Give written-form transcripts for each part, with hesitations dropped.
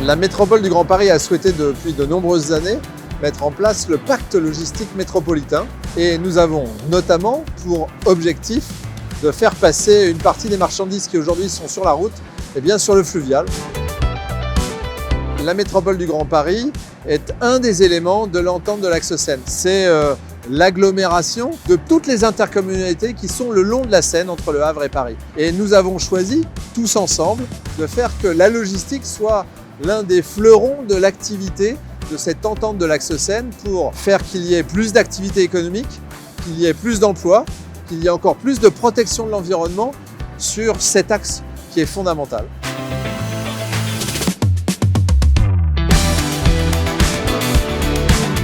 La métropole du Grand Paris a souhaité depuis de nombreuses années mettre en place le pacte logistique métropolitain et nous avons notamment pour objectif de faire passer une partie des marchandises qui aujourd'hui sont sur la route sur le fluvial. La métropole du Grand Paris est un des éléments de l'entente de l'axe Seine. C'est l'agglomération de toutes les intercommunalités qui sont le long de la Seine entre Le Havre et Paris. Et nous avons choisi, tous ensemble, de faire que la logistique soit l'un des fleurons de l'activité de cette entente de l'axe Seine pour faire qu'il y ait plus d'activité économique, qu'il y ait plus d'emplois, qu'il y ait encore plus de protection de l'environnement sur cet axe qui est fondamental.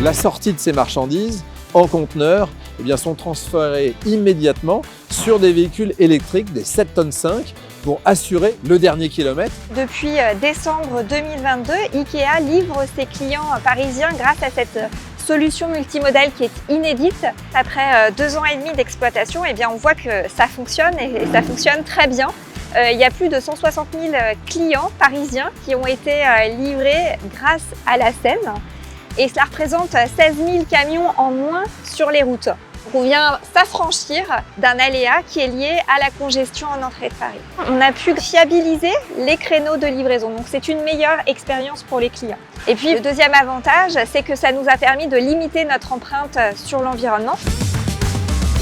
La sortie de ces marchandises en conteneurs sont transférées immédiatement sur des véhicules électriques, des 7,5 tonnes pour assurer le dernier kilomètre. Depuis décembre 2022, IKEA livre ses clients parisiens grâce à cette solution multimodale qui est inédite. Après 2 ans et demi d'exploitation, on voit que ça fonctionne et ça fonctionne très bien. Il y a plus de 160 000 clients parisiens qui ont été livrés grâce à la Seine. Et cela représente 16 000 camions en moins sur les routes. Donc on vient s'affranchir d'un aléa qui est lié à la congestion en entrée de Paris. On a pu fiabiliser les créneaux de livraison, donc c'est une meilleure expérience pour les clients. Et puis le deuxième avantage, c'est que ça nous a permis de limiter notre empreinte sur l'environnement.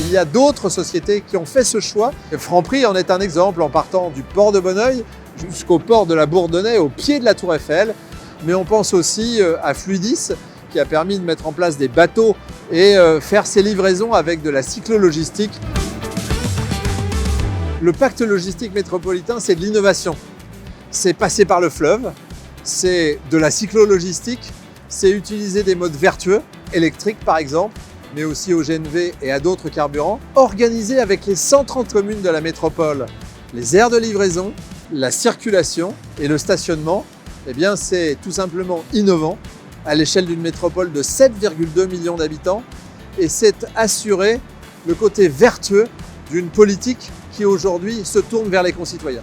Il y a d'autres sociétés qui ont fait ce choix. Franprix en est un exemple en partant du port de Bonneuil jusqu'au port de la Bourdonnais, au pied de la Tour Eiffel. Mais on pense aussi à Fluidis qui a permis de mettre en place des bateaux et faire ses livraisons avec de la cyclo-logistique. Le pacte logistique métropolitain, c'est de l'innovation. C'est passer par le fleuve, c'est de la cyclo-logistique, c'est utiliser des modes vertueux, électriques par exemple, mais aussi au GNV et à d'autres carburants, organiser avec les 130 communes de la métropole les aires de livraison, la circulation et le stationnement. C'est tout simplement innovant à l'échelle d'une métropole de 7,2 millions d'habitants et c'est assurer le côté vertueux d'une politique qui aujourd'hui se tourne vers les concitoyens.